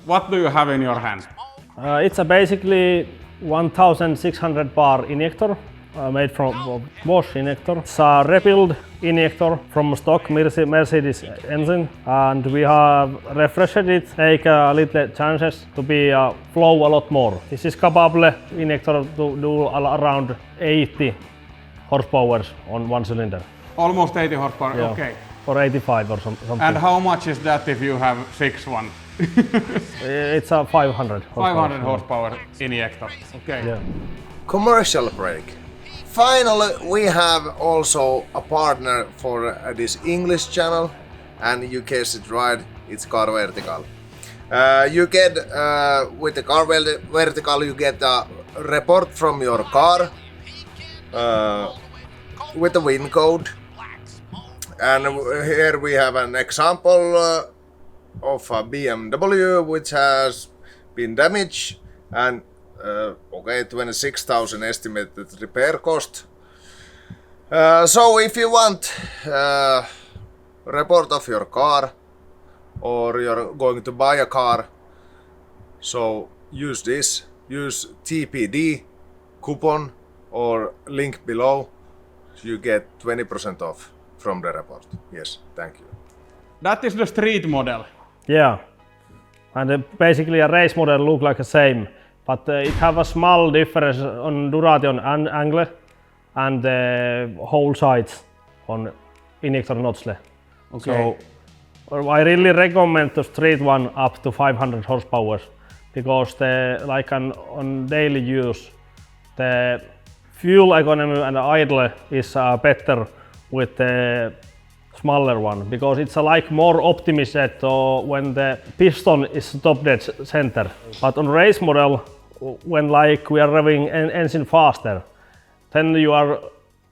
What do you have in your hand? It's a basically 1600 bar injector made from Bosch injector. It's a rebuild injector from stock Mercedes engine, and we have refreshed it, make a little changes to be flow a lot more. This is capable injector to do around 80 horsepower on one cylinder. Almost 80 horsepower, Yeah. okay. Or 85 or something. And how much is that if you have 6-1? It's a 500 horsepower. 500 horsepower injector, okay. Yeah. Commercial break. Finally, we have also a partner for this English channel, and you guessed it right, it's Car Vertical. You get with the Car Vertical, you get a report from your car with the VIN code, and here we have an example of a BMW which has been damaged, and okay, 26,000 estimated repair cost. So if you want report of your car, or you're going to buy a car, so use this, use TPD coupon or link below, you get 20% off from the report. Yes, thank you. That is the street model. Yeah, and basically a race model look like the same, but it have a small difference on duration and angle and the whole sides on injector nozzle. Okay. So I really recommend the street one up to 500 horsepower, because on daily use the fuel economy and the idle is better with the smaller one, because it's more optimized when the piston is top dead center. But on race model, when we are revving engine faster, then you are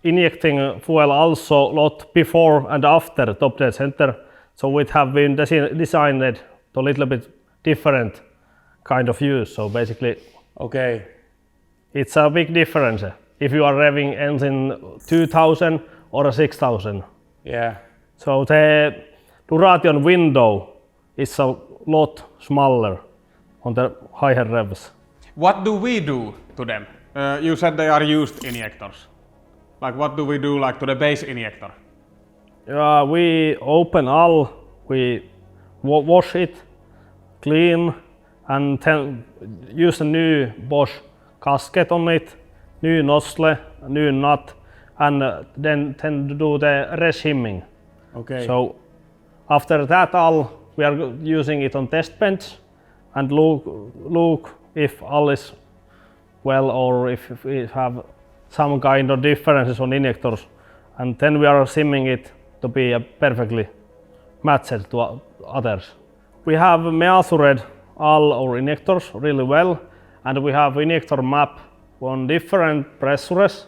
injecting fuel also a lot before and after top dead center. So it have been designed to a little bit different kind of use. So basically, Okay. it's a big difference if you are revving engine 2000 or 6000. Yeah. So the duration window is a lot smaller on the higher revs. What do we do to them? You said they are used injectors. Like what do we do to the base injector? We open all, we wash it, clean, and then use a new Bosch gasket on it, new nozzle, new nut, and then do the reshimming. Okay. So after that all, we are using it on test bench and look if all is well, or if we have some kind of differences on injectors, and then we are simming it to be perfectly matched to others. We have measured all our injectors really well, and we have injector map on different pressures,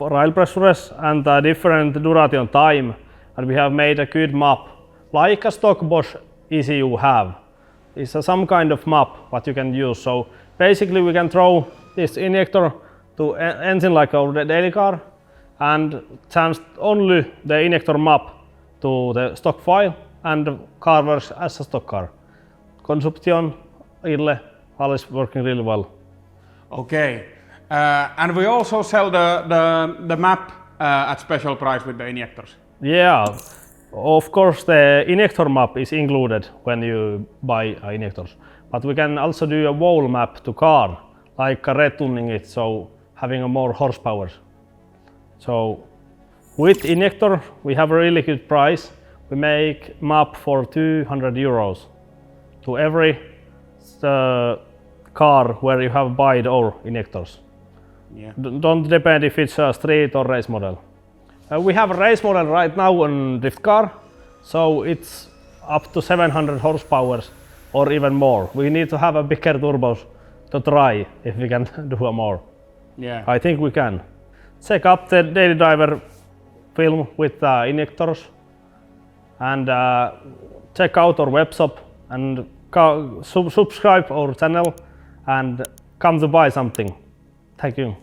oil pressures, and different duration time, and we have made a good map like a stock Bosch ECU have. It's some kind of map what you can use. So basically we can throw this injector to engine like our daily car and change only the injector map to the stock file, and the car works as a stock car. Consumption, idle, all is working really well. Okay. And we also sell the map at special price with the injectors. Yeah, of course the injector map is included when you buy injectors, but we can also do a whole map to car, like retuning it, so having a more horsepower. So with injector we have a really good price. We make map for 200 euros to every car where you have bought our injectors. Yeah. Don't depend if it's a street or race model. We have a race model right now on drift car, so it's up to 700 horsepower or even more. We need to have a bigger turbos to try if we can do more. Yeah. I think we can. Check up the daily driver film with injectors, and check out our web shop, and subscribe our channel and come to buy something. Thank you.